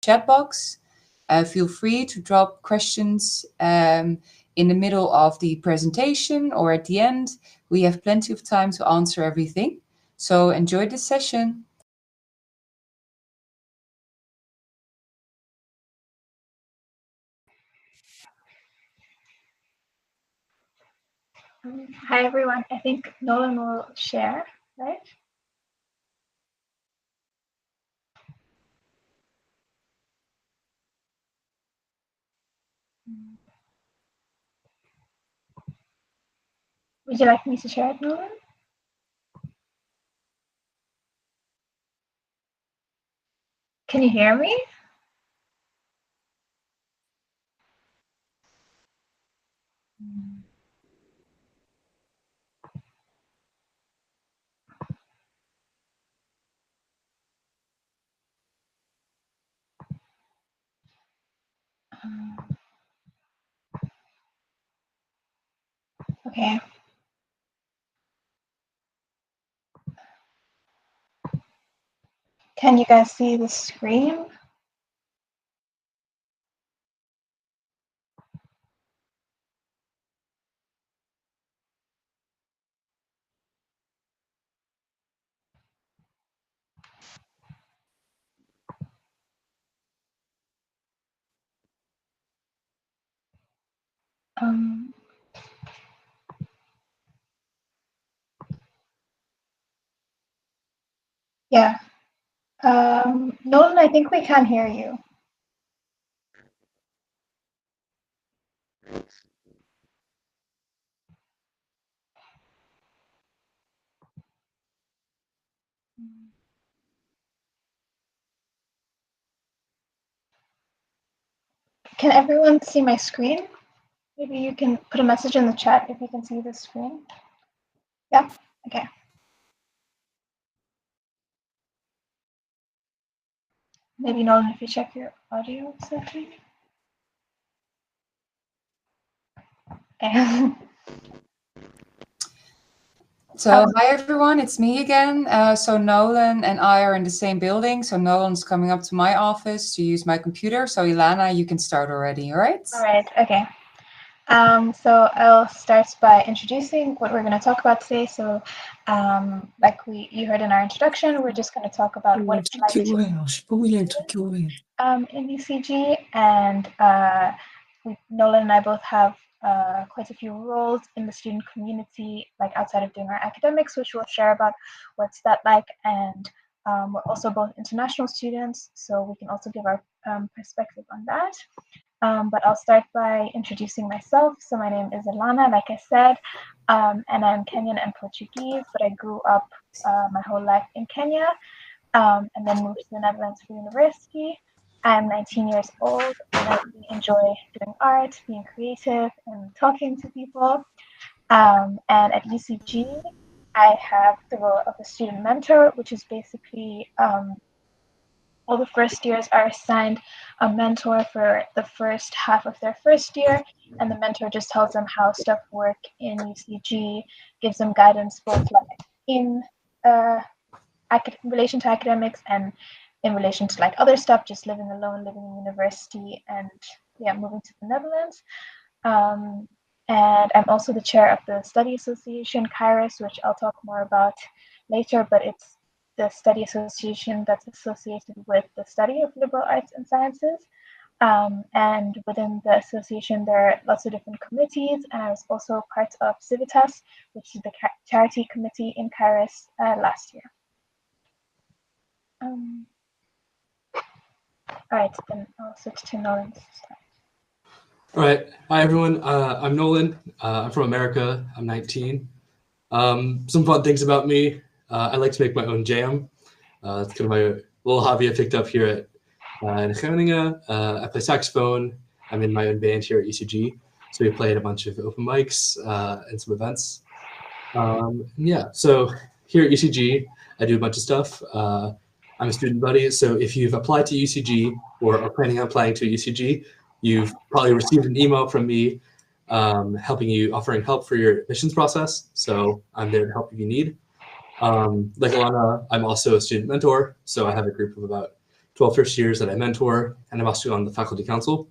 chat box. Feel free to drop questions in the middle of the presentation or at the end. We have plenty of time to answer everything. So enjoy this session. Hi, everyone. I think Nolan will share, right? Would you like me to share it, Nolan? Can you hear me? Okay. Can you guys see the screen? Yeah. Nolan, I think we can't hear you. Can everyone see my screen? Maybe you can put a message in the chat if you can see the screen. Yeah, okay. Maybe Nolan, if you check your audio section. Okay. So hi everyone, it's me again. So Nolan and I are in the same building. So Nolan's coming up to my office to use my computer. So Ilana, you can start already, all right? All right, okay. So I'll start by introducing what we're going to talk about today. So like you heard in our introduction, we're just going to talk about what it's like in UCG, and Nolan and I both have quite a few roles in the student community, like outside of doing our academics, which we'll share about what's that like. And we're also both international students, so we can also give our perspective on that. But I'll start by introducing myself. So my name is Ilana, like I said, and I'm Kenyan and Portuguese, but I grew up my whole life in Kenya, and then moved to the Netherlands for university. I'm 19 years old, and I really enjoy doing art, being creative, and talking to people. And at UCG, I have the role of a student mentor, which is basically all the first years are assigned a mentor for the first half of their first year, and the mentor just tells them how stuff work in UCG, gives them guidance both like in relation to academics and in relation to like other stuff, just living alone, living in university, and yeah, moving to the Netherlands. And I'm also the chair of the study association, Caerus, which I'll talk more about later, but it's the study association that's associated with the study of liberal arts and sciences. And within the association, there are lots of different committees, and I was also part of Civitas, which is the charity committee in Caerus last year. All right, then I'll switch to Nolan's slide. All right, hi everyone. I'm Nolan. I'm from America. I'm 19. Some fun things about me. I like to make my own jam. That's kind of my little hobby I picked up here at in Groningen. I play saxophone. I'm in my own band here at UCG. So we played a bunch of open mics and some events. Yeah, so here at UCG, I do a bunch of stuff. I'm a student buddy, so if you've applied to UCG or are planning on applying to UCG, you've probably received an email from me offering help for your admissions process. So I'm there to help if you need. Like Alana, I'm also a student mentor, so I have a group of about 12 first years that I mentor, and I'm also on the faculty council.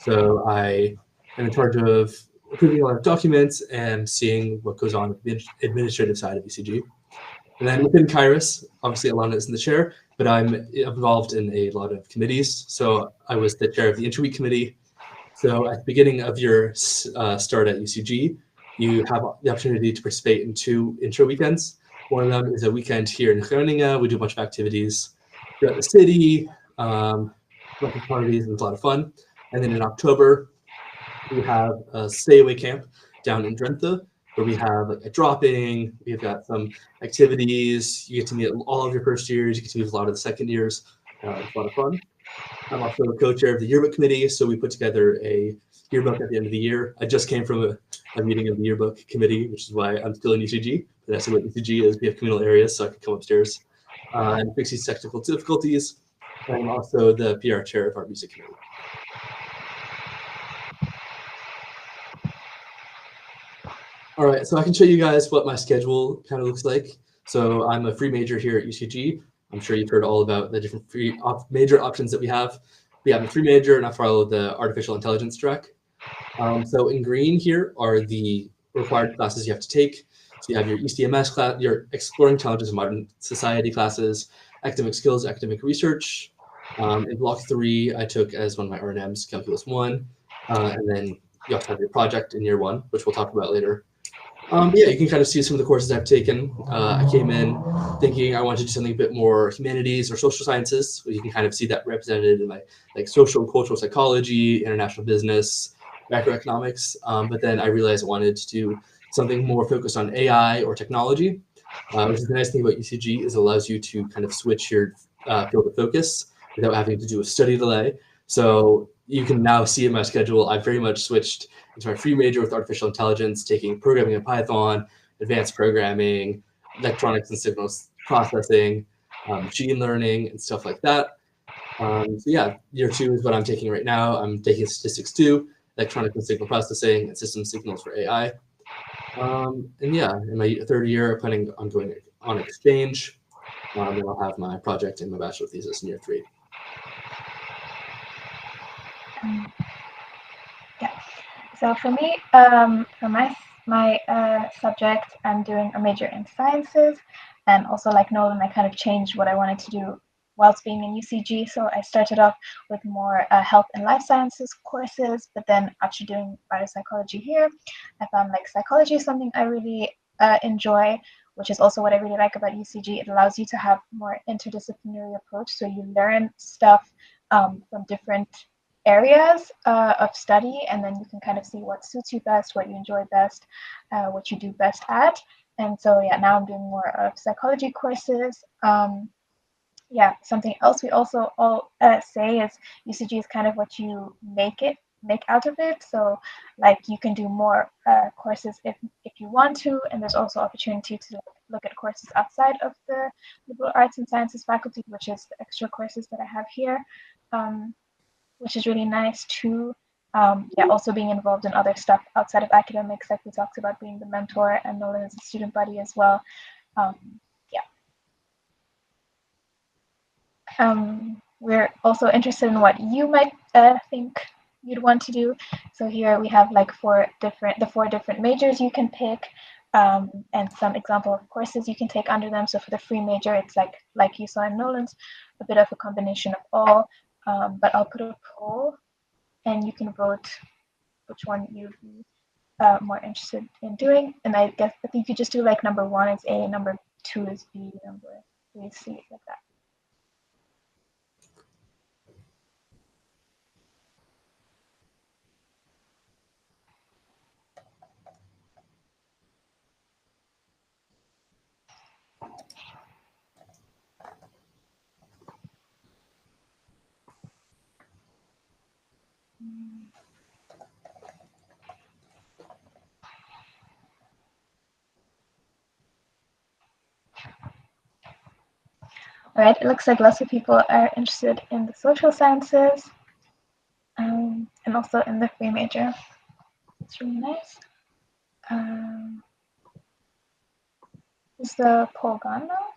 So I am in charge of approving a lot of documents and seeing what goes on with the administrative side of UCG. And then within Caerus, obviously Alana is in the chair, but I'm involved in a lot of committees. So I was the chair of the Interweek Committee. So at the beginning of your start at UCG, you have the opportunity to participate in 2 intro weekends. One of them is a weekend here in Groningen. We do a bunch of activities throughout the city, lots of parties, and it's a lot of fun. And then in October, we have a stay away camp down in Drenthe, where we have like a dropping. We've got some activities. You get to meet all of your first years. You get to meet a lot of the second years. It's a lot of fun. I'm also the co-chair of the yearbook committee, so we put together a yearbook at the end of the year. I just came from a meeting of the yearbook committee, which is why I'm still in UCG. But that's what UCG is. We have communal areas, so I could come upstairs and fix these technical difficulties. And I'm also the PR chair of our music committee. All right, so I can show you guys what my schedule kind of looks like. So I'm a free major here at UCG. I'm sure you've heard all about the different free major options that we have. We have a free major, and I follow the artificial intelligence track. So in green here are the required classes you have to take. So you have your ECMS class, your Exploring Challenges in Modern Society classes, academic skills, academic research. In block 3, I took as one of my R&Ms, Calculus 1, and then you also have your project in year 1, which we'll talk about later. Yeah, you can kind of see some of the courses I've taken. I came in thinking I wanted to do something a bit more humanities or social sciences. You can kind of see that represented in my like social and cultural psychology, international business, macroeconomics. But then I realized I wanted to do something more focused on AI or technology, which is the nice thing about UCG is it allows you to kind of switch your field of focus without having to do a study delay. So you can now see in my schedule, I've very much switched into my free major with artificial intelligence, taking programming in Python, advanced programming, electronics and signals processing, machine learning, and stuff like that. So yeah, year 2 is what I'm taking right now. I'm taking statistics 2, electronic and signal processing, and system signals for AI. And yeah, in my 3rd year, I'm planning on going on exchange. Then I'll have my project and my bachelor thesis in year 3. Yeah. So for me, for my subject, I'm doing a major in sciences, and also like Nolan, I kind of changed what I wanted to do whilst being in UCG. So I started off with more health and life sciences courses, but then after doing biopsychology here, I found like psychology is something I really enjoy, which is also what I really like about UCG. It allows you to have more interdisciplinary approach, so you learn stuff from different areas of study, and then you can kind of see what suits you best, what you enjoy best, what you do best at. And so yeah, now I'm doing more of psychology courses. Yeah, something else we also all say is UCG is kind of what you make out of it. So like you can do more courses if you want to, and there's also opportunity to look at courses outside of the liberal arts and sciences faculty, which is the extra courses that I have here. Which is really nice too. Yeah, also being involved in other stuff outside of academics, like we talked about being the mentor, and Nolan is a student buddy as well. Yeah. We're also interested in what you might think you'd want to do. So here we have like the four different majors you can pick, and some example of courses you can take under them. So for the free major, it's like you saw in Nolan's, a bit of a combination of all. But I'll put a poll, and you can vote which one you'd be more interested in doing. And I think you just do like number 1 is A, number 2 is B, number 3 is C, like that. All right, it looks like lots of people are interested in the social sciences and also in the free major. It's really nice. Is the poll gone now?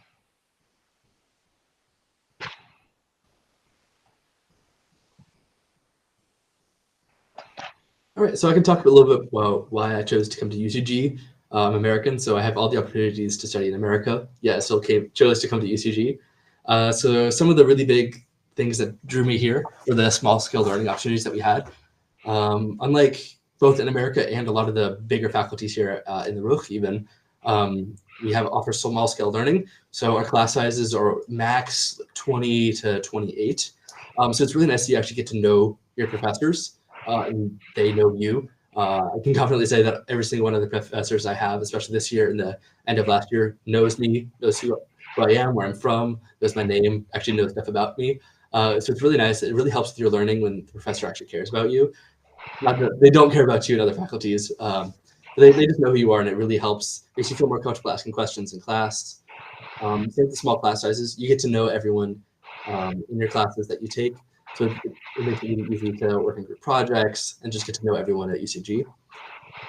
All right, so I can talk a little bit about why I chose to come to UCG. I'm American, so I have all the opportunities to study in America. Yeah, I still chose to come to UCG. So some of the really big things that drew me here were the small scale learning opportunities that we had. Unlike both in America and a lot of the bigger faculties here in the RUCH even, we have offer small scale learning. So our class sizes are max 20 to 28. So it's really nice that you actually get to know your professors and they know you. I can confidently say that every single one of the professors I have, especially this year and the end of last year, knows me, knows who I am, where I'm from, knows my name, actually knows stuff about me. So it's really nice. It really helps with your learning when the professor actually cares about you. Not that they don't care about you and other faculties, but they just know who you are, and it really helps, makes you feel more comfortable asking questions in class. Same with the small class sizes. You get to know everyone in your classes that you take. So it makes it really easy to work in group projects and just get to know everyone at UCG.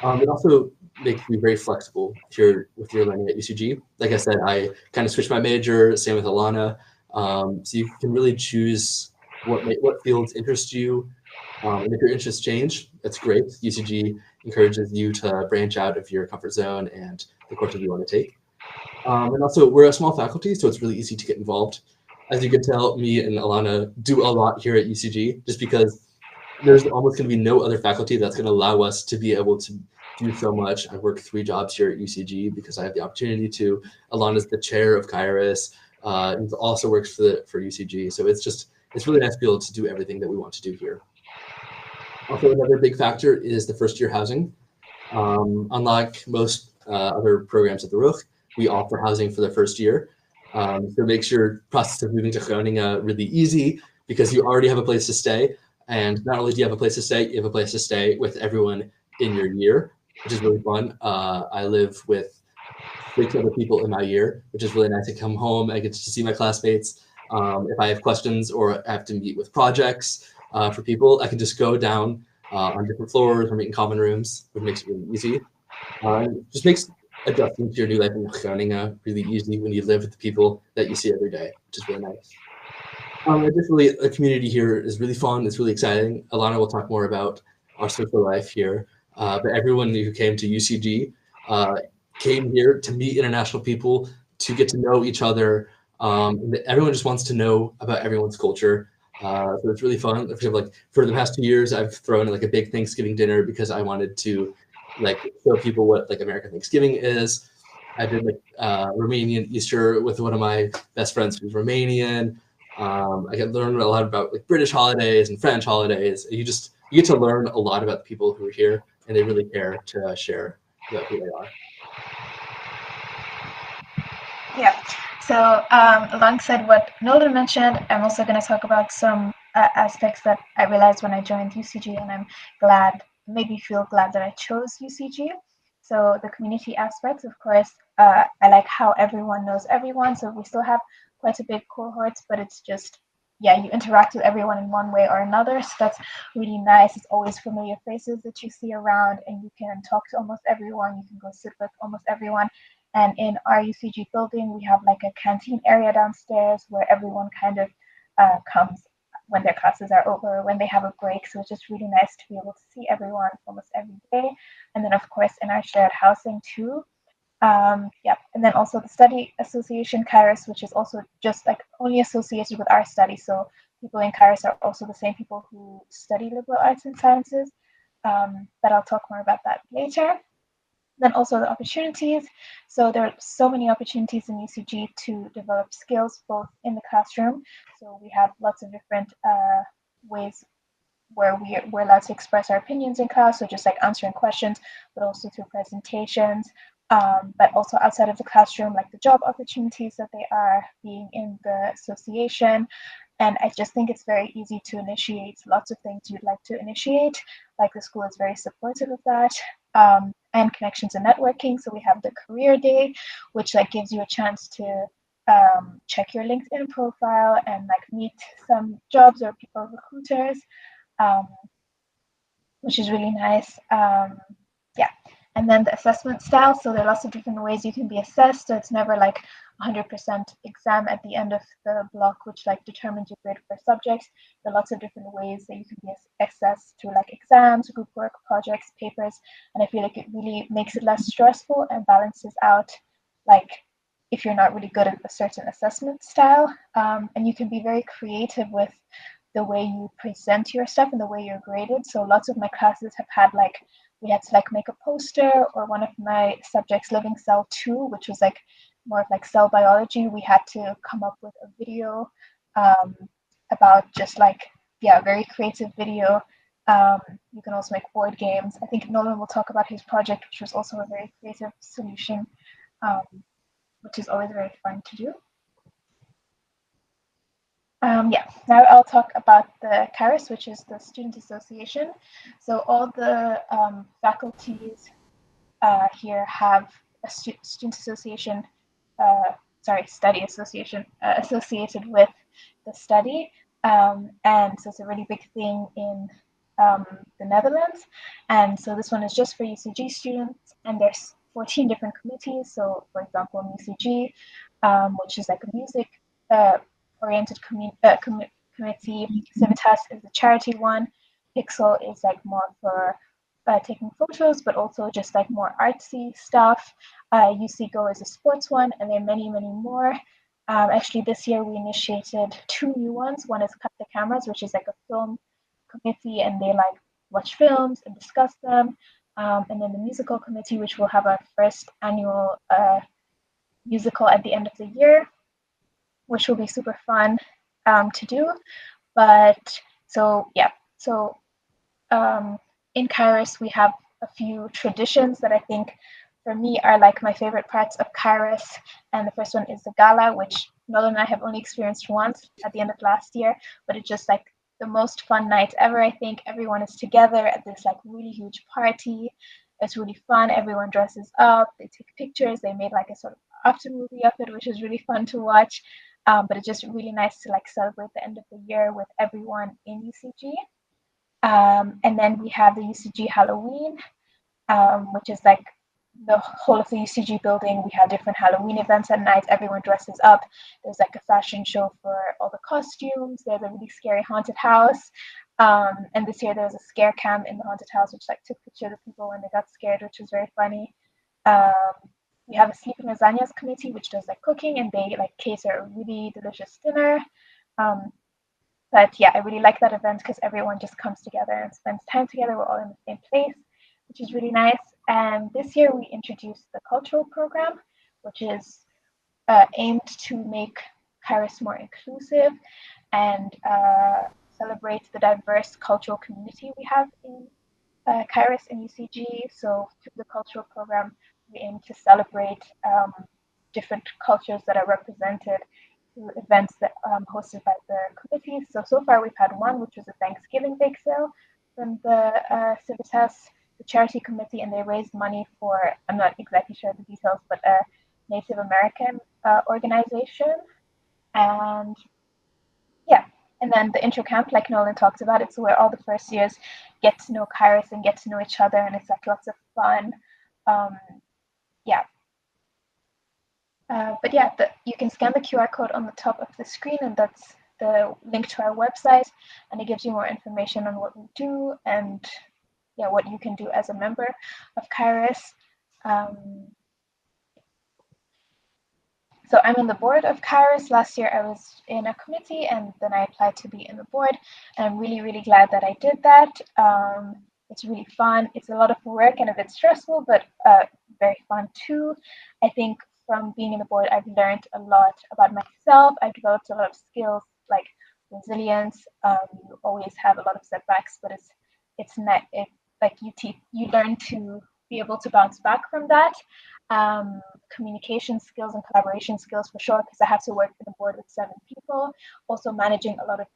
It also makes you very flexible with your learning at UCG. Like I said, I kind of switched my major, same with Alana. So you can really choose what fields interest you. And if your interests change, that's great. UCG encourages you to branch out of your comfort zone and the courses you want to take. And also, we're a small faculty, so it's really easy to get involved. As you can tell, me and Alana do a lot here at UCG, just because there's almost going to be no other faculty that's going to allow us to be able to do so much. I work 3 jobs here at UCG because I have the opportunity to. Alana's the chair of Caerus, and also works for UCG. So it's really nice to be able to do everything that we want to do here. Also, another big factor is the first year housing. Unlike most other programs at the RUCH, we offer housing for the first year. So it makes your process of moving to Groningen really easy because you already have a place to stay. And not only do you have a place to stay, you have a place to stay with everyone in your year, which is really fun. I live with 6 other people in my year, which is really nice. To come home, I get to see my classmates. If I have questions or I have to meet with projects for people, I can just go down on different floors or meet in common rooms, which makes it really easy. Just makes adjusting to your new life in Groningen really easy when you live with the people that you see every day, which is really nice. Additionally, the community here is really fun. It's really exciting. Alana will talk more about our social life here, but everyone who came to UCG came here to meet international people, to get to know each other. Everyone just wants to know about everyone's culture. So it's really fun. For example, like for the past 2 years, I've thrown like a big Thanksgiving dinner because I wanted to like show people what like American Thanksgiving is. I did like Romanian Easter with one of my best friends who's Romanian. I get learned a lot about like British holidays and French holidays. You get to learn a lot about the people who are here, and they really care to share about who they are. Yeah. So alongside what Nolan mentioned, I'm also going to talk about some aspects that I realized when I joined UCG, and I'm made me feel glad that I chose UCG. So the community aspects, of course, I like how everyone knows everyone. So we still have quite a big cohorts, but it's just, yeah, you interact with everyone in one way or another. So that's really nice. It's always familiar faces that you see around, and you can talk to almost everyone. You can go sit with almost everyone. And in our UCG building, we have like a canteen area downstairs where everyone kind of comes when their classes are over, when they have a break. So it's just really nice to be able to see everyone almost every day. And then, of course, in our shared housing too. Yeah, and then also the study association Caerus, which is also just like only associated with our study. So people in Caerus are also the same people who study liberal arts and sciences. But I'll talk more about that later. Then also the opportunities. So there are so many opportunities in UCG to develop skills both in the classroom. So we have lots of different ways where we're allowed to express our opinions in class. So just like answering questions, but also through presentations. But also outside of the classroom, like the job opportunities that they are being in the association. And I just think it's very easy to initiate lots of things you'd like to initiate. Like the school is very supportive of that. And connections and networking. So we have the career day, which like gives you a chance to check your LinkedIn profile and like meet some jobs or people recruiters, which is really nice. Yeah. And then the assessment style. So there are lots of different ways you can be assessed. So it's never like 100% exam at the end of the block, which like determines your grade per subject. There are lots of different ways that you can be accessed to like exams, group work, projects, papers, and I feel like it really makes it less stressful and balances out like if you're not really good at a certain assessment style. And you can be very creative with the way you present your stuff and the way you're graded. So lots of my classes have had like we had to like make a poster, or one of my subjects, living cell 2, which was like more of like cell biology, we had to come up with a video about just like very creative video. You can also make board games. I think Nolan will talk about his project, which was also a very creative solution, which is always very fun to do. Now I'll talk about the Caerus, which is the student association. So all the faculties here have a student association, study association associated with the study. And so it's a really big thing in the Netherlands. And so this one is just for UCG students, and there's 14 different committees. So for example, in UCG, which is like a music oriented committee, Civitas is the charity one, Pixel is like more for taking photos, but also just like more artsy stuff. UCGo is a sports one, and there are many, many more. Actually, this year we initiated 2 new ones. One is Cut the Cameras, which is like a film committee, and they like watch films and discuss them. And then the musical committee, which will have our first annual musical at the end of the year, which will be super fun to do. But so in Caerus, we have a few traditions that I think for me are like my favorite parts of Caerus. And the first one is the gala, which Nolan and I have only experienced once at the end of last year, but it's just like the most fun night ever. I think everyone is together at this like really huge party. It's really fun. Everyone dresses up, they take pictures, they made like a sort of after movie of it, which is really fun to watch. But it's just really nice to like celebrate the end of the year with everyone in UCG. And then we have the UCG Halloween, which is like the whole of the UCG building. We have different Halloween events at night. Everyone dresses up. There's like a fashion show for all the costumes. There's a really scary haunted house. And this year there was a scare cam in the haunted house, which like took pictures of people when they got scared, which was very funny. We have a sleeping lasagnas committee, which does like cooking, and they like cater a really delicious dinner. But yeah, I really like that event because everyone just comes together and spends time together. We're all in the same place, which is really nice. And this year we introduced the cultural program, which is aimed to make Caerus more inclusive and celebrate the diverse cultural community we have in Caerus and UCG. So through the cultural program, we aim to celebrate different cultures that are represented through events that hosted by the committees. So far we've had one, which was a Thanksgiving bake sale from the Civitas, the charity committee, and they raised money for, I'm not exactly sure the details, but a Native American organization. And yeah, and then the intro camp, like Nolan talked about, it's where all the first years get to know Caerus and get to know each other, and it's like lots of fun. But yeah, you can scan the QR code on the top of the screen, and that's the link to our website, and it gives you more information on what we do and what you can do as a member of Caerus. So I'm in the board of Caerus. Last year I was in a committee, and then I applied to be in the board, and I'm really, really glad that I did that. It's really fun. It's a lot of work and a bit stressful, but very fun too. I think from being in the board, I've learned a lot about myself. I've developed a lot of skills like resilience. You always have a lot of setbacks, but it's not like you learn to be able to bounce back from that. Communication skills and collaboration skills for sure, because I have to work in a board with 7 people. Also managing a lot of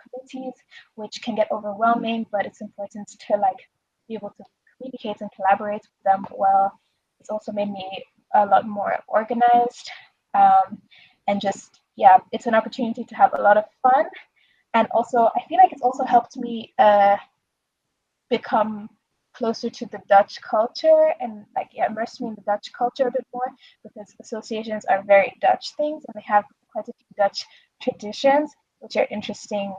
committees, which can get overwhelming, but it's important to like be able to communicate and collaborate with them well. It's also made me a lot more organized, and just it's an opportunity to have a lot of fun. And also I feel like it's also helped me become closer to the Dutch culture, and like it immersed me in the Dutch culture a bit more, because associations are very Dutch things and they have quite a few Dutch traditions, which are interesting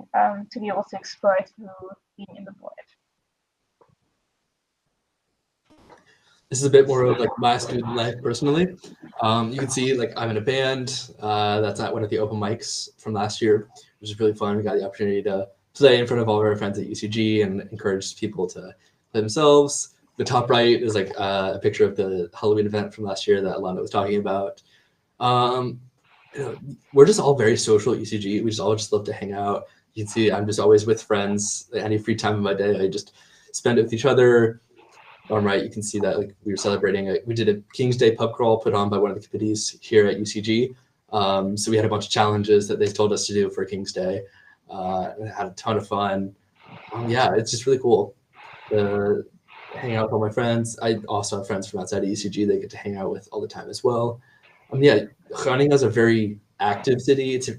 to be able to explore through being in the board. This is a bit more of like my student life personally. You can see like I'm in a band that's at one of the open mics from last year, which is really fun. We got the opportunity to play in front of all of our friends at UCG and encourage people to play themselves. The top right is like a picture of the Halloween event from last year that Alana was talking about. You know, we're just all very social at UCG. We just all just love to hang out. You can see I'm just always with friends. Any free time of my day, I just spend it with each other. On right, you can see that like we were celebrating. We did a King's Day pub crawl put on by one of the committees here at UCG. So we had a bunch of challenges that they told us to do for King's Day. And had a ton of fun. Yeah, it's just really cool to hang out with all my friends. I also have friends from outside of UCG they get to hang out with all the time as well. Yeah, Groningen is a very active city. It's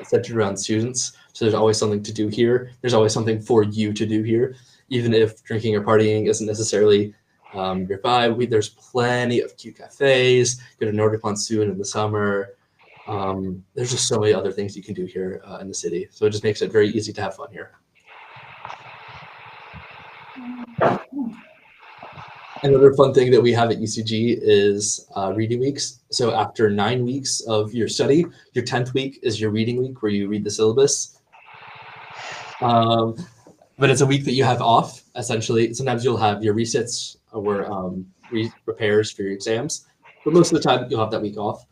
centered around students, so there's always something to do here. There's always something for you to do here. Even if drinking or partying isn't necessarily your vibe, there's plenty of cute cafes. Go to Nordic Monsoon in the summer. There's just so many other things you can do here in the city. So it just makes it very easy to have fun here. Another fun thing that we have at UCG is reading weeks. So after 9 weeks of your study, your 10th week is your reading week where you read the syllabus. But it's a week that you have off, essentially. Sometimes you'll have your resits or repairs for your exams, but most of the time you'll have that week off.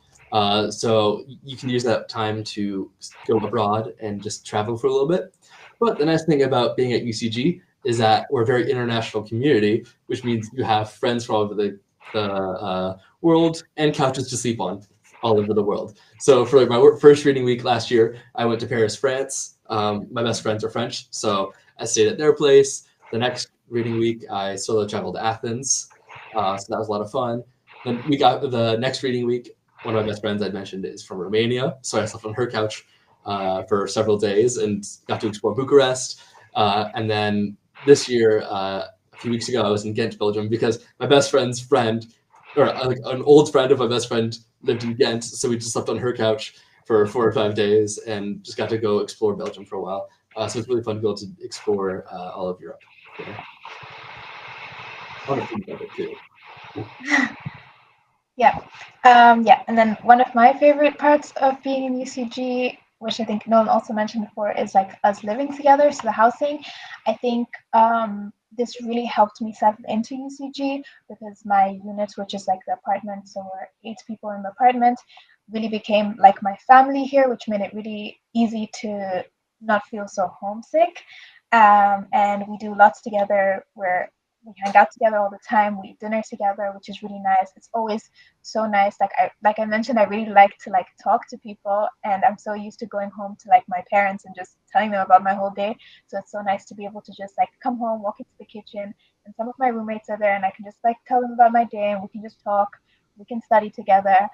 So you can use that time to go abroad and just travel for a little bit. But the nice thing about being at UCG is that we're a very international community, which means you have friends from all over the world and couches to sleep on all over the world. So for like my first reading week last year, I went to Paris, France. My best friends are French, so I stayed at their place. The next reading week, I solo traveled to Athens. So that was a lot of fun. Then we got the next reading week. One of my best friends I mentioned is from Romania. So I slept on her couch for several days and got to explore Bucharest. And then this year, a few weeks ago, I was in Ghent, Belgium, because my best friend's friend, or like an old friend of my best friend, lived in Ghent. So we just slept on her couch for 4 or 5 days and just got to go explore Belgium for a while. So it's really fun to be able to explore all of Europe. Yeah. I want to think about it too. Yeah. And then one of my favorite parts of being in UCG, which I think Nolan also mentioned before, is like us living together. So the housing, I think this really helped me settle into UCG, because my unit, which is like the apartment, so we're 8 people in the apartment, really became like my family here, which made it really easy to not feel so homesick. And we do lots together where we hang out together all the time. We eat dinner together, which is really nice. It's always so nice. Like I mentioned, I really like to like talk to people, and I'm so used to going home to like my parents and just telling them about my whole day. So it's so nice to be able to just like come home, walk into the kitchen, and some of my roommates are there, and I can just like tell them about my day, and we can just talk. We can study together.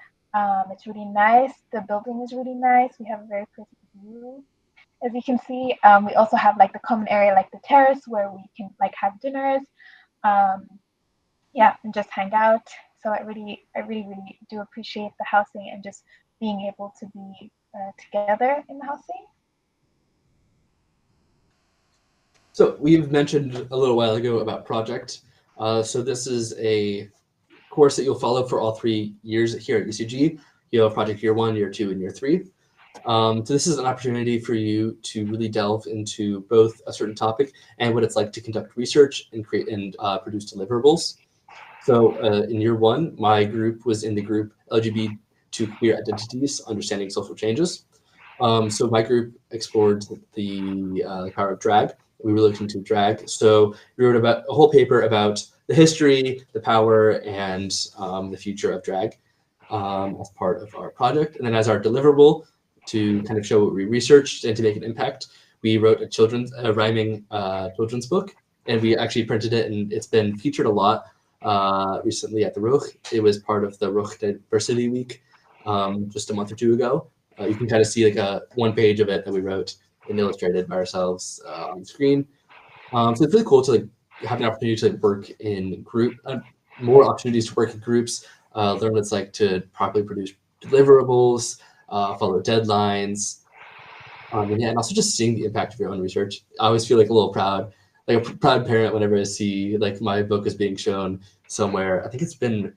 It's really nice. The building is really nice. We have a very pretty view. As you can see, we also have like the common area, like the terrace, where we can like have dinners. And just hang out. So I really do appreciate the housing and just being able to be together in the housing. So we've mentioned a little while ago about project. So this is a course that you'll follow for all 3 years here at UCG. You have project year 1, year 2, and year 3. So this is an opportunity for you to really delve into both a certain topic and what it's like to conduct research and create and produce deliverables. So in year 1, my group was in the group LGBT queer identities, understanding social changes. So my group explored the power of drag. We were looking into drag. So we wrote about a whole paper about the history, the power, and the future of drag as part of our project. And then as our deliverable, to kind of show what we researched and to make an impact, we wrote a rhyming children's book, and we actually printed it, and it's been featured a lot recently at the RUG. It was part of the RUG Diversity Week just a month or 2 ago. You can kind of see like a 1 page of it that we wrote and illustrated by ourselves on the screen. So it's really cool to like have an opportunity to work in more opportunities to work in groups, learn what it's like to properly produce deliverables, follow deadlines, and also just seeing the impact of your own research. I always feel like a little proud, like a proud parent whenever I see like my book is being shown somewhere. I think it's been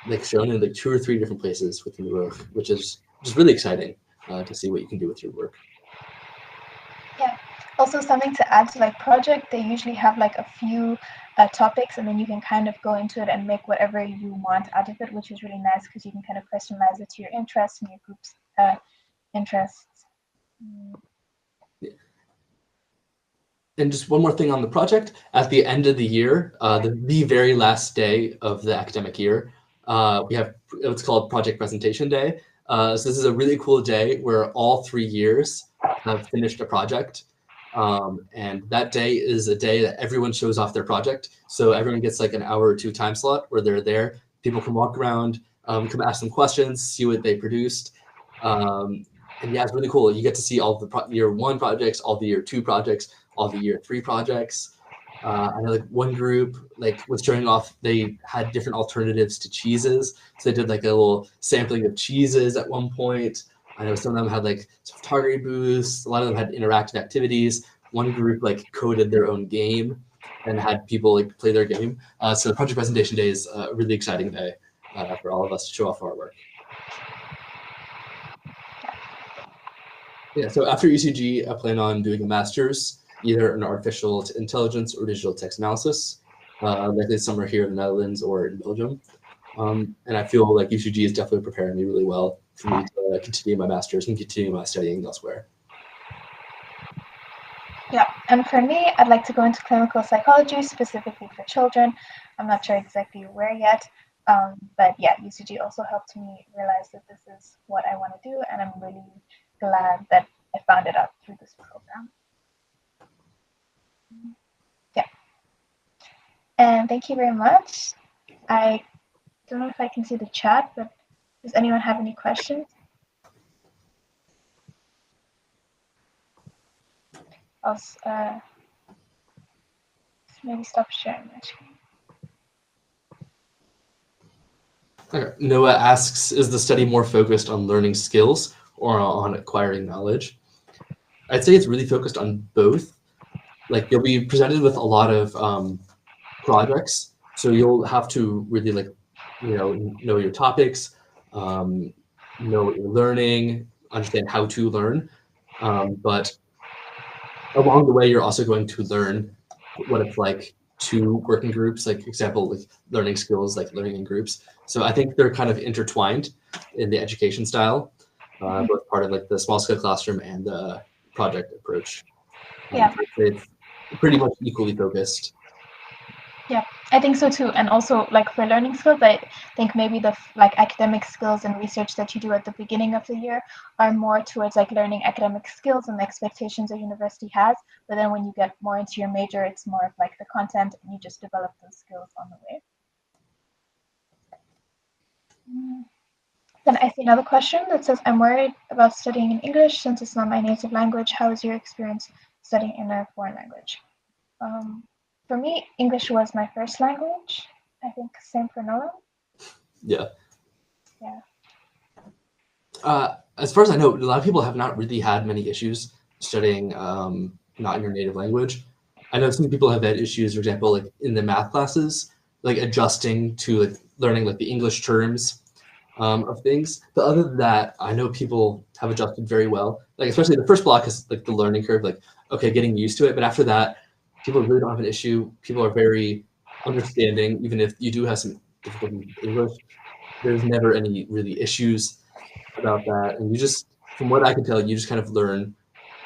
like shown in like 2 or 3 different places within the book, which is just really exciting to see what you can do with your work. Yeah. Also, something to add to like project, they usually have like a few topics, and then you can kind of go into it and make whatever you want out of it, which is really nice because you can kind of personalize it to your interests and your group's interests. And just one more thing on the project, at the end of the year, the very last day of the academic year, we have what's called Project Presentation Day. So this is a really cool day where all 3 years have finished a project. And that day is a day that everyone shows off their project. So everyone gets like an hour or 2 time slot where they're there. People can walk around, come ask them questions, see what they produced. And yeah, it's really cool. You get to see all the year 1 projects, all the year 2 projects, all the year 3 projects. I know like one group like was showing off, they had different alternatives to cheeses. So they did like a little sampling of cheeses at one point. I know some of them had like photography booths. A lot of them had interactive activities. One group like coded their own game and had people like play their game. So the Project Presentation Day is a really exciting day for all of us to show off our work. Yeah, so after UCG, I plan on doing a master's, either in artificial intelligence or digital text analysis, likely somewhere here in the Netherlands or in Belgium. And I feel like UCG is definitely preparing me really well for me to continue my master's and continue my studying elsewhere. Yeah, and for me, I'd like to go into clinical psychology, specifically for children. I'm not sure exactly where yet, but yeah, UCG also helped me realize that this is what I want to do, and I'm really glad that I found it out through this program. Yeah, and thank you very much. I don't know if I can see the chat, but does anyone have any questions? I'll maybe stop sharing my screen. Okay. Noah asks, is the study more focused on learning skills or on acquiring knowledge? I'd say it's really focused on both. Like you'll be presented with a lot of projects, so you'll have to really like, know your topics, know what you're learning, understand how to learn. But along the way, you're also going to learn what it's like to work in groups, like example, like learning skills, like learning in groups. So I think they're kind of intertwined in the education style, both part of like the small scale classroom and the project approach. Yeah. It's pretty much equally focused. Yeah, I think so too. And also like for learning skills, I think maybe the like academic skills and research that you do at the beginning of the year are more towards like learning academic skills and the expectations a university has. But then when you get more into your major, it's more of like the content and you just develop those skills on the way. Then I see another question that says, I'm worried about studying in English since it's not my native language. How is your experience studying in a foreign language? For me, English was my first language. I think same for Noah. Yeah. Yeah. As far as I know, a lot of people have not really had many issues studying not in your native language. I know some people have had issues, for example, like in the math classes, like adjusting to like learning like the English terms of things. But other than that, I know people have adjusted very well. Like especially the first block is like the learning curve, like okay, getting used to it. But after that, people really don't have an issue. People are very understanding, even if you do have some difficulty with English. There's never any really issues about that. And you just, from what I can tell, you just kind of learn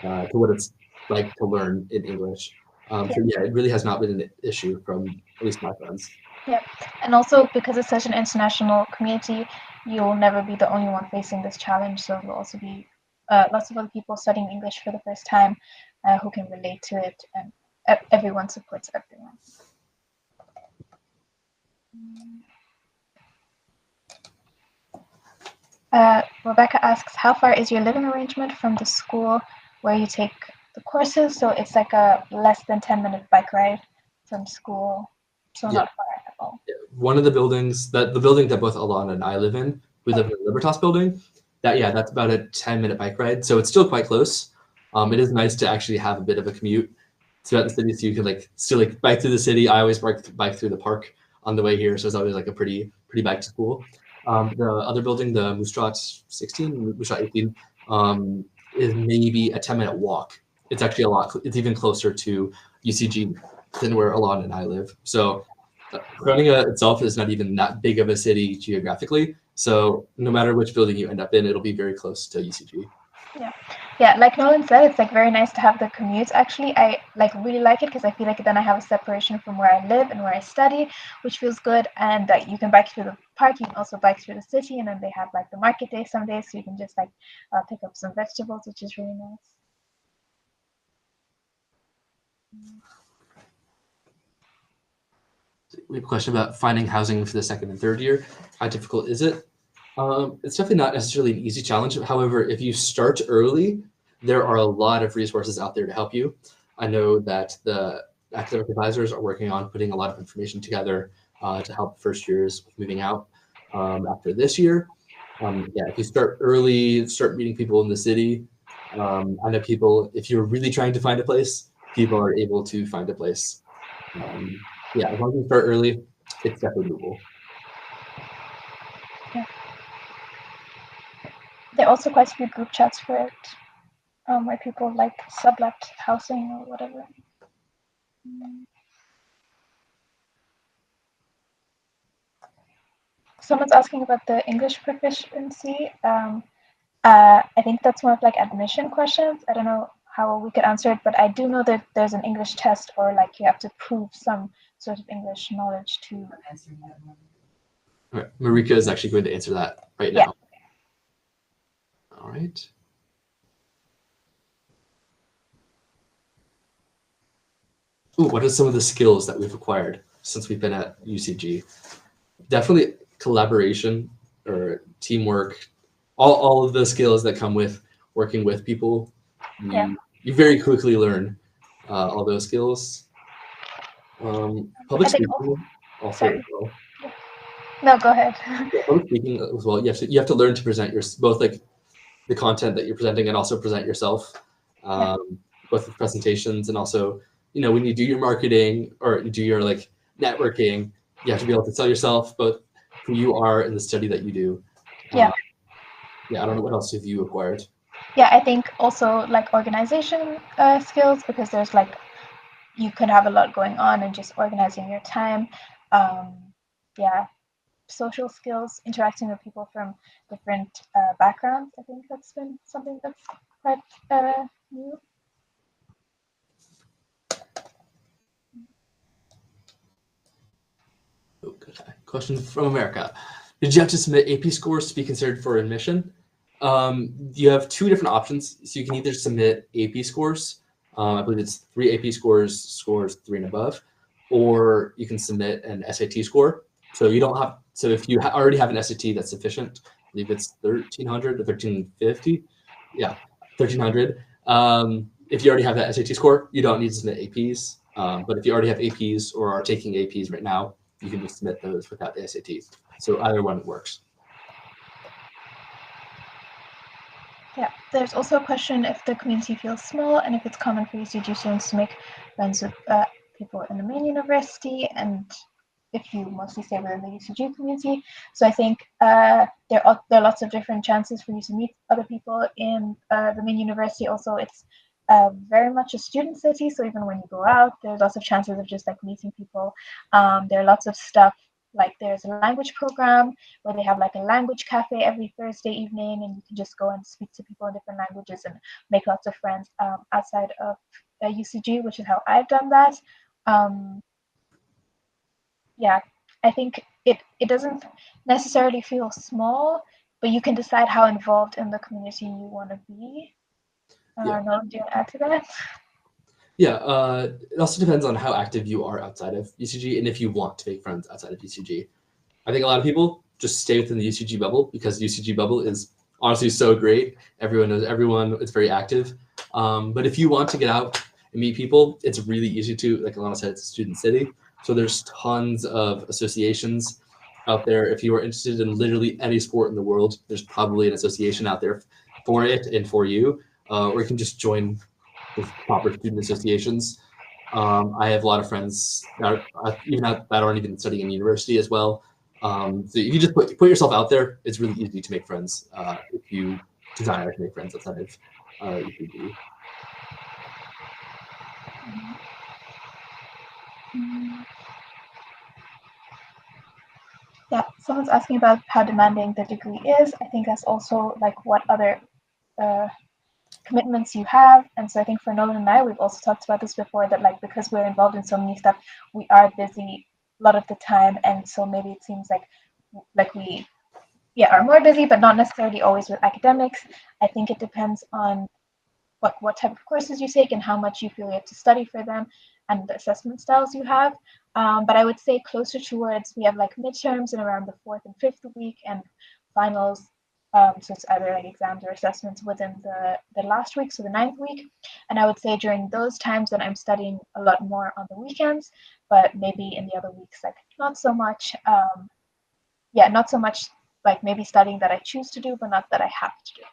to what it's like to learn in English. So yeah, it really has not been an issue from at least my friends. Yeah, and also because it's such an international community, you'll never be the only one facing this challenge. So there'll also be lots of other people studying English for the first time who can relate to it, and everyone supports everyone. Rebecca asks, how far is your living arrangement from the school where you take the courses? So it's like a less than 10-minute bike ride from school, so Yeah. not far at all. One of the buildings the building that both Alana and I live in, we live in the Libertas building. That's about a 10-minute bike ride, so it's still quite close. It is nice to actually have a bit of a commute throughout the city, so you can still bike through the city. I always bike through the park on the way here, so it's always a pretty bike to school. The other building, the Moosstraat 16, Moosstraat 18, is maybe a 10-minute walk. It's actually it's even closer to UCG than where Alana and I live. So Groningen itself is not even that big of a city geographically. So no matter which building you end up in, it'll be very close to UCG. Yeah, like Nolan said, it's very nice to have the commutes. Actually, I really like it because I feel like then I have a separation from where I live and where I study, which feels good. And you can bike through the park, you can also bike through the city, and then they have the market day some days, so you can just pick up some vegetables, which is really nice. We have a question about finding housing for the second and third year. How difficult is it? It's definitely not necessarily an easy challenge. However, if you start early, there are a lot of resources out there to help you. I know that the academic advisors are working on putting a lot of information together to help first years moving out after this year. If you start early, start meeting people in the city. I know people, if you're really trying to find a place, people are able to find a place. As long as you start early, it's definitely doable. Yeah. There are also quite a few group chats for it, where people sublet housing or whatever. Someone's asking about the English proficiency. I think that's more of admission questions. I don't know how we could answer it, but I do know that there's an English test, or you have to prove some sort of English knowledge to. All right, Marika is actually going to answer that right now. Yeah. All right. Ooh, what are some of the skills that we've acquired since we've been at UCG? Definitely collaboration or teamwork, all of the skills that come with working with people. You very quickly learn all those skills. Public speaking also as well. No, go ahead. Public speaking as well. You have to learn to present both the content that you're presenting and also present yourself, both with presentations and also, when you do your marketing or you do your networking, you have to be able to sell yourself, both who you are and the study that you do. I don't know what else have you acquired. I think also organization skills, because there's you could have a lot going on and just organizing your time. Social skills, interacting with people from different backgrounds. I think that's been something that's quite new. Okay. Question from America. Did you have to submit AP scores to be considered for admission? You have two different options. So you can either submit AP scores. I believe it's 3 AP scores 3 and above, or you can submit an SAT score. So you don't have. So if you already have an SAT, that's sufficient. I believe it's 1,300 to 1,350. Yeah, 1,300. If you already have that SAT score, you don't need to submit APs. But if you already have APs or are taking APs right now, you can just submit those without the SAT. So either one works. Yeah, there's also a question if the community feels small and if it's common for UCG students to make friends with people in the main university, and if you mostly stay within the UCG community. So I think there are lots of different chances for you to meet other people in the main university. Also, it's very much a student city, so even when you go out, there's lots of chances of just meeting people. There are lots of stuff, there's a language program where they have a language cafe every Thursday evening, and you can just go and speak to people in different languages and make lots of friends outside of UCG, which is how I've done that. I think it doesn't necessarily feel small, but you can decide how involved in the community you want to be. Nolan, do you want to add to that? Yeah, it also depends on how active you are outside of UCG and if you want to make friends outside of UCG. I think a lot of people just stay within the UCG bubble because UCG bubble is honestly so great. Everyone knows everyone. It's very active. But if you want to get out and meet people, it's really easy to, like Alana said, it's a student city. So there's tons of associations out there. If you are interested in literally any sport in the world, there's probably an association out there for it and for you, or you can just join the proper student associations. I have a lot of friends that aren't even studying in university as well. So you just put yourself out there. It's really easy to make friends if you desire to make friends outside of UCG. Yeah, someone's asking about how demanding the degree is. I think that's also like what other commitments you have. And so I think for Nolan and I, we've also talked about this before, that like because we're involved in so many stuff, we are busy a lot of the time. And so maybe it seems like we are more busy, but not necessarily always with academics. I think it depends on what type of courses you take and how much you feel you have to study for them and the assessment styles you have. But I would say closer towards, we have like midterms in around the 4th and 5th week, and finals. So it's either like exams or assessments within the last week, so the 9th week. And I would say during those times that I'm studying a lot more on the weekends, but maybe in the other weeks, like not so much. Not so much like maybe studying that I choose to do, but not that I have to do.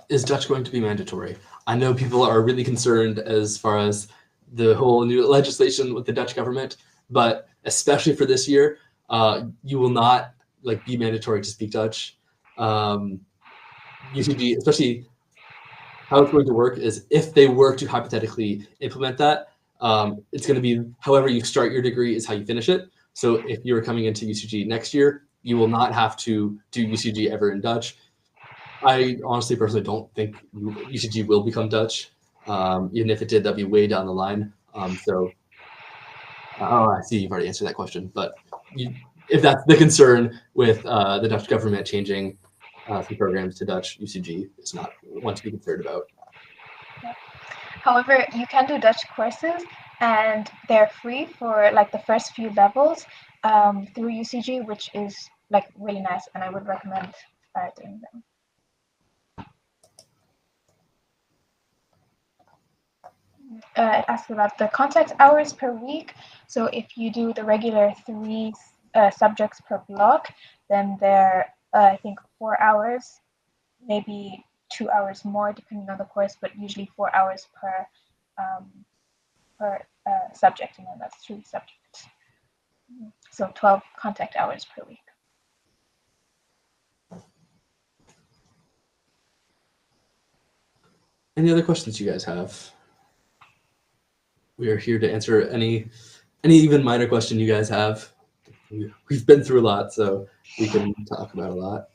Is Dutch going to be mandatory? I know people are really concerned as far as the whole new legislation with the Dutch government, but especially for this year, you will not be mandatory to speak Dutch. UCG, especially how it's going to work is if they were to hypothetically implement that, it's going to be however you start your degree is how you finish it. So if you're coming into UCG next year, you will not have to do UCG ever in Dutch. I honestly personally don't think UCG will become Dutch. Even if it did, that'd be way down the line. I see you've already answered that question, but if that's the concern with the Dutch government changing some programs to Dutch, UCG is not one to be concerned about. However, you can do Dutch courses, and they're free for like the first few levels through UCG, which is like really nice, and I would recommend doing them. It asks about the contact hours per week. So if you do the regular 3 subjects per block, then they're I think 4 hours, maybe 2 hours more depending on the course, but usually 4 hours per subject, and then that's 3 subjects. So 12 contact hours per week. Any other questions you guys have? We are here to answer any even minor question you guys have. We've been through a lot, so we can talk about a lot.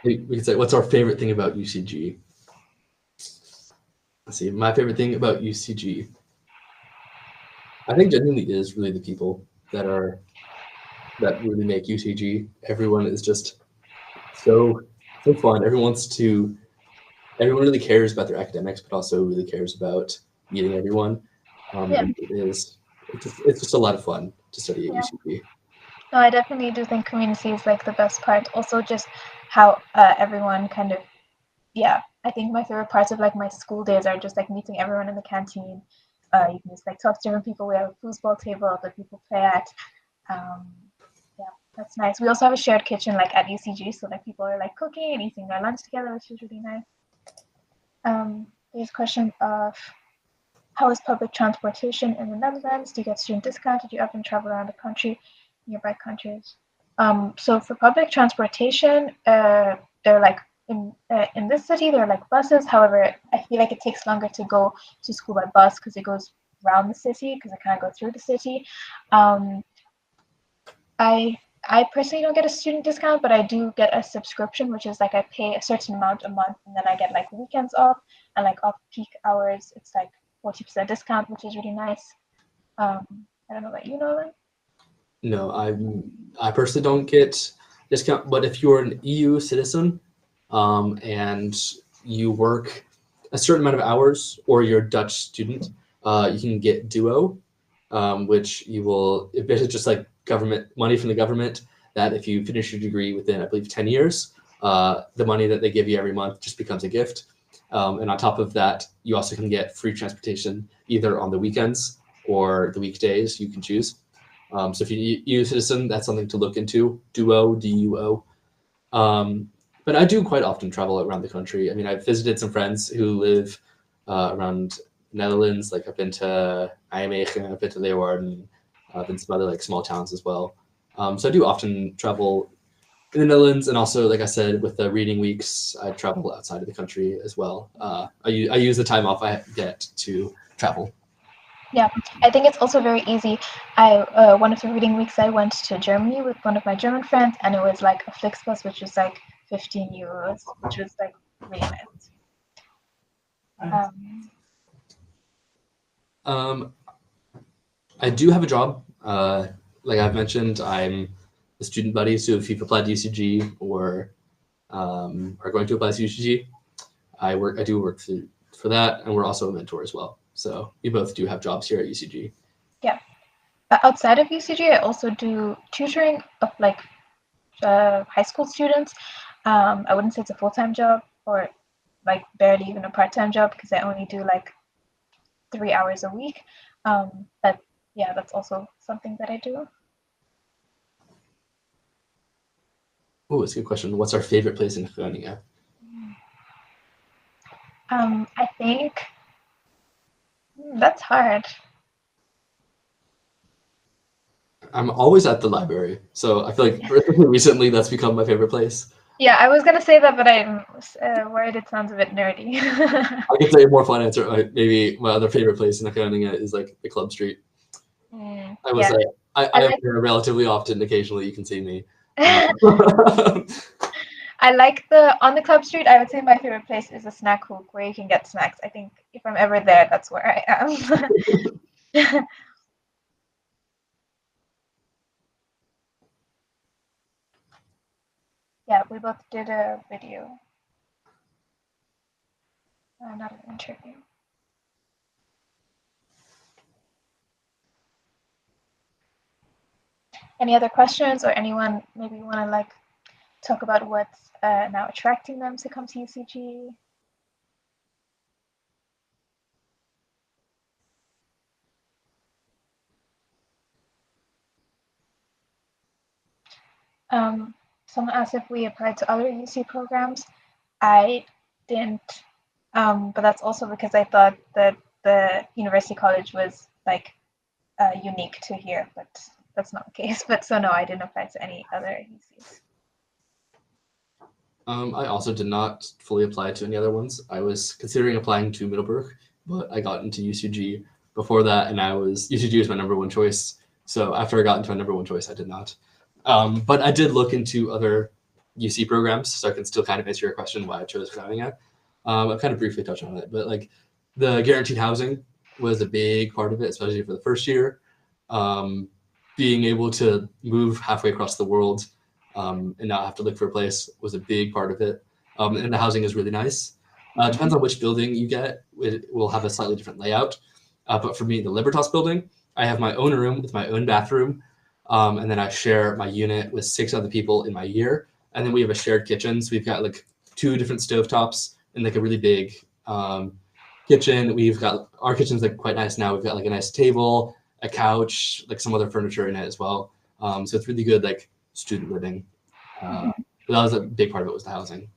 We can say, what's our favorite thing about UCG? Let's see, my favorite thing about UCG, I think genuinely is really the people that really make UCG. Everyone is just so fun. Everyone really cares about their academics, but also really cares about meeting everyone. It's just a lot of fun to study at UCG. No, I definitely do think community is like the best part. Also, just how everyone kind of, I think my favorite parts of like my school days are just like meeting everyone in the canteen. You can just like talk to different people. We have a foosball table that people play at. That's nice. We also have a shared kitchen like at UCG, so like people are like cooking and eating their lunch together, which is really nice. There's a question of how is public transportation in the Netherlands? Do you get student discount? Did you often travel around the country, nearby countries? So for public transportation, they're like in this city, there are like buses. However, I feel like it takes longer to go to school by bus because it goes around the city, because I kind of go through the city. I personally don't get a student discount, but I do get a subscription, which is like I pay a certain amount a month, and then I get like weekends off, and like off peak hours, it's like 40% discount, which is really nice. I don't know about you, Nolan. No, I personally don't get discount, but if you're an EU citizen, and you work a certain amount of hours, or you're a Dutch student, you can get Duo, which it basically just like government money from the government, that if you finish your degree within, I believe, 10 years, the money that they give you every month just becomes a gift. And on top of that, you also can get free transportation either on the weekends or the weekdays, you can choose. So if you're an EU citizen, that's something to look into. Duo, DUO. But I do quite often travel around the country. I mean, I've visited some friends who live around Netherlands. Like I've been to Nijmegen, I've been to Leeuwarden, I've been to some other like small towns as well. So I do often travel in the Netherlands, and also, like I said, with the reading weeks, I travel outside of the country as well. I use the time off I get to travel. Yeah, I think it's also very easy. One of the reading weeks I went to Germany with one of my German friends, and it was like a Flixbus, which was like 15 euros, which was like really nice. I do have a job. Like I've mentioned, I'm a student buddy. So if you've applied to UCG or are going to apply to UCG, I do work for that, and we're also a mentor as well. So we both do have jobs here at UCG. Yeah. Outside of UCG, I also do tutoring of like high school students. I wouldn't say it's a full-time job, or like barely even a part-time job, because I only do like 3 hours a week. But yeah, that's also something that I do. Oh, it's a good question. What's our favorite place in Groningen? I think that's hard. I'm always at the library, so I feel like recently that's become my favorite place. Yeah, I was gonna say that, but I'm worried it sounds a bit nerdy. I can say a more fun answer. Maybe my other favorite place in Groningen is like the Club Street. I would say I am there relatively often. Occasionally, you can see me. I like on the Club Street. I would say my favorite place is a snack hook where you can get snacks. I think if I'm ever there, that's where I am. Yeah, we both did a video, not an interview. Any other questions, or anyone maybe want to like talk about what's now attracting them to come to UCG? Someone asked if we applied to other UC programs. I didn't, but that's also because I thought that the university college was like unique to here, but that's not the case. But so no, I didn't apply to any other UCs. I also did not fully apply to any other ones. I was considering applying to Middleburg, but I got into UCG before that, and UCG was my number one choice. So after I got into my number one choice, I did not. But I did look into other UC programs, so I can still kind of answer your question why I chose Groningen. I've kind of briefly touched on it, but like the guaranteed housing was a big part of it, especially for the first year. Being able to move halfway across the world and not have to look for a place was a big part of it. And the housing is really nice. Depends on which building you get. It will have a slightly different layout. But for me, the Libertas building, I have my own room with my own bathroom. And then I share my unit with 6 other people in my year. And then we have a shared kitchen. So we've got like 2 different stovetops and like a really big kitchen. Our kitchen's like quite nice now. We've got like a nice table, a couch, like some other furniture in it as well. So it's really good, like student living. But that was a big part of it, was the housing.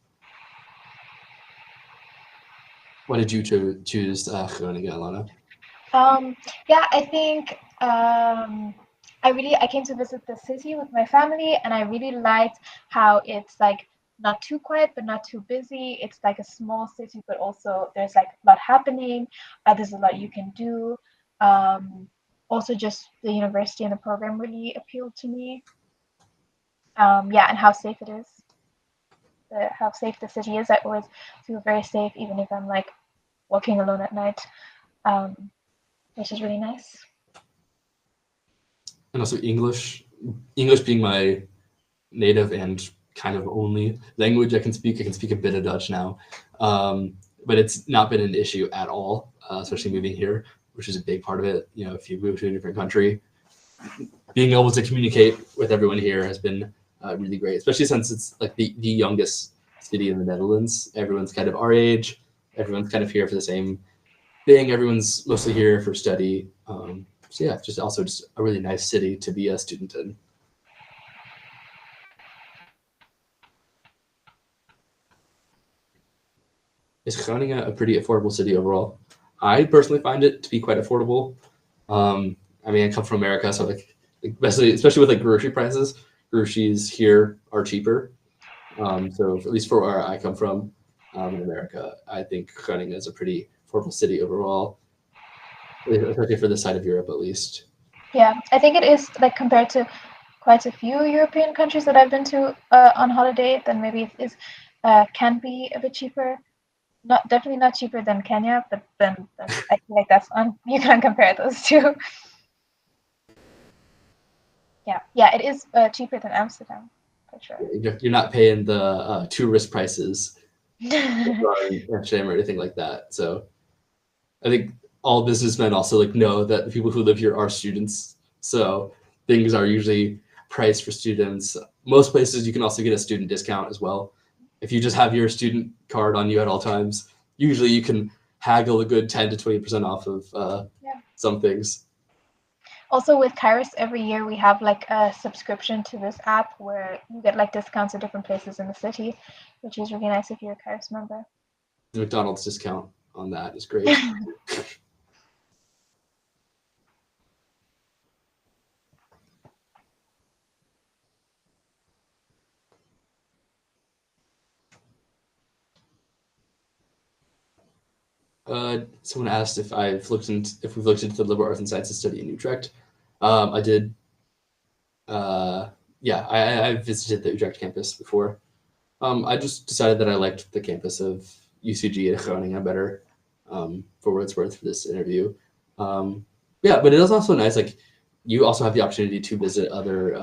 Why did you choose Groningen, Alana? Yeah, I think I came to visit the city with my family, and I really liked how it's like not too quiet but not too busy. It's like a small city, but also there's like a lot happening. There's a lot you can do. Also, just the university and the program really appealed to me. Yeah, and how safe it is. How safe the city is. I always feel very safe, even if I'm like walking alone at night. Which is really nice. And also English English being my native and kind of only language I can speak. I can speak a bit of Dutch now, but it's not been an issue at all, especially moving here, which is a big part of it. You know, if you move to a different country, being able to communicate with everyone here has been really great, especially since it's like the youngest city in the Netherlands. Everyone's kind of our age. Everyone's kind of here for the same thing. Everyone's mostly here for study. So yeah, just also just a really nice city to be a student in. Is Groningen a pretty affordable city overall? I personally find it to be quite affordable. I mean, I come from America, so like especially with like grocery prices, groceries here are cheaper. So at least for where I come from in America, I think Groningen is a pretty affordable city overall, especially for this side of Europe at least. Yeah, I think it is like compared to quite a few European countries that I've been to on holiday, then maybe it is can be a bit cheaper. Not definitely not cheaper than Kenya, but then I feel like that's on you can't compare those two. Yeah, it is cheaper than Amsterdam for sure. You're not paying the tourist prices on Amsterdam or anything like that. So I think all businessmen also like know that the people who live here are students. So things are usually priced for students. Most places you can also get a student discount as well. If you just have your student card on you at all times, usually you can haggle a good 10 to 20% off of some things. Also with Caerus, every year we have like a subscription to this app where you get like discounts at different places in the city, which is really nice if you're a Caerus member. The McDonald's discount on that is great. Someone asked if we've looked into the liberal arts and sciences study in Utrecht. I did. Yeah, I visited the Utrecht campus before. I just decided that I liked the campus of UCG at Groningen better, for what it's worth for this interview. Yeah, but it is also nice. Like, you also have the opportunity to visit other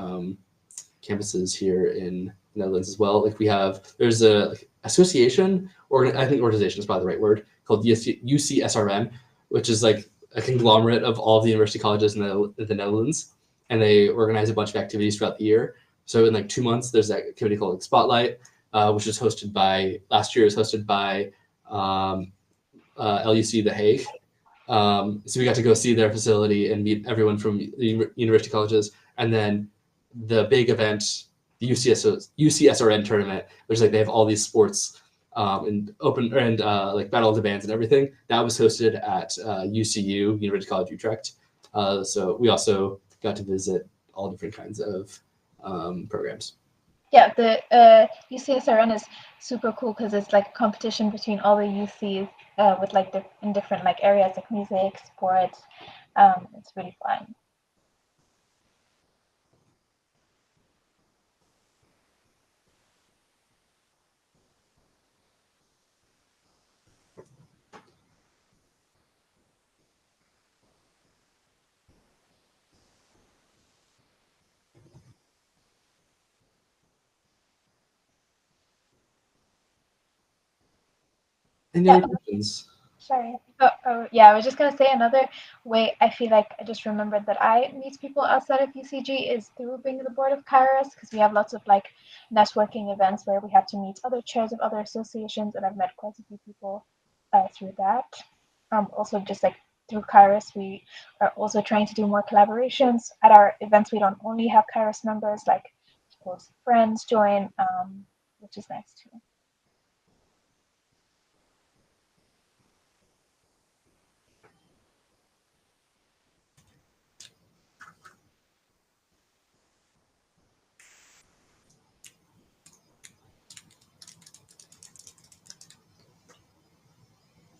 campuses here in the Netherlands as well. Like there's a association, or I think organization is probably the right word, called UCSRN, which is like a conglomerate of all of the university colleges in the Netherlands, and they organize a bunch of activities throughout the year. So in like 2 months, there's that activity called like Spotlight, which is hosted by last year is hosted by LUC The Hague. So we got to go see their facility and meet everyone from the university colleges, and then the big event, the UCSRN tournament, which like they have all these sports and open and like battle of the bands and everything. That was hosted at UCU, University College Utrecht. So we also got to visit all different kinds of programs. Yeah, the UCSRN is super cool because it's like a competition between all the UCs with like in different like areas like music, sports. It's really fun. Any other questions? Sorry. Yeah, I was just gonna say another way I feel like I just remembered that I meet people outside of UCG is through being the board of Caerus, because we have lots of like networking events where we have to meet other chairs of other associations, and I've met quite a few people through that. Also just like through Caerus, we are also trying to do more collaborations. At our events, we don't only have Caerus members, like close friends join, which is nice too.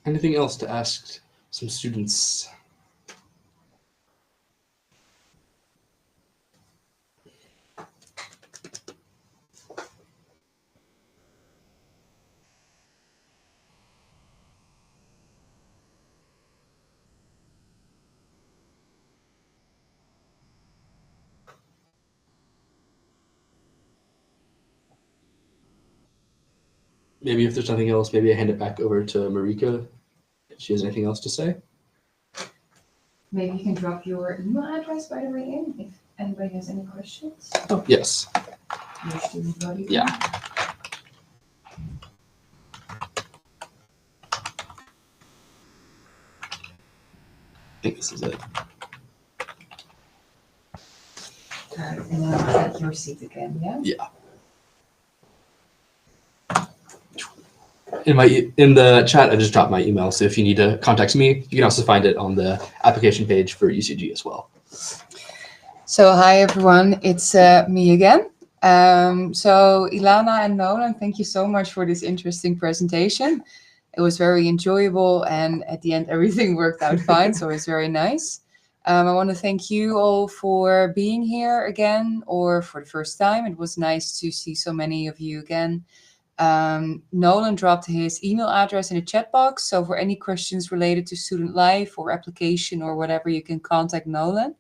Anything else to ask some students? maybe if there's nothing else, maybe I hand it back over to Marika if she has anything else to say. Maybe you can drop your email address, by the way, in if anybody has any questions. Oh, yes. Your student body. Yeah. I think this is it. And then I'll take your seat again, yeah? Yeah. In the chat, I just dropped my email. So if you need to contact me, you can also find it on the application page for UCG as well. So hi everyone, it's me again. So Ilana and Nolan, thank you so much for this interesting presentation. It was very enjoyable, and at the end everything worked out fine, so it's very nice. I want to thank you all for being here again, or for the first time. It was nice to see so many of you again. Nolan dropped his email address in the chat box, so for any questions related to student life or application or whatever, you can contact Nolan.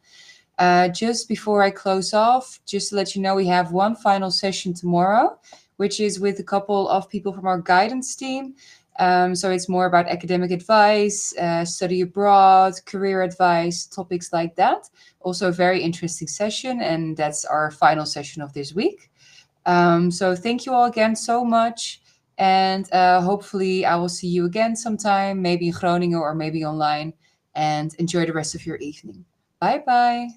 Just before I close off, just to let you know, we have one final session tomorrow, which is with a couple of people from our guidance team. So it's more about academic advice, study abroad, career advice, topics like that. Also a very interesting session, and that's our final session of this week. So thank you all again so much, and hopefully I will see you again sometime, maybe in Groningen or maybe online, and enjoy the rest of your evening. Bye bye.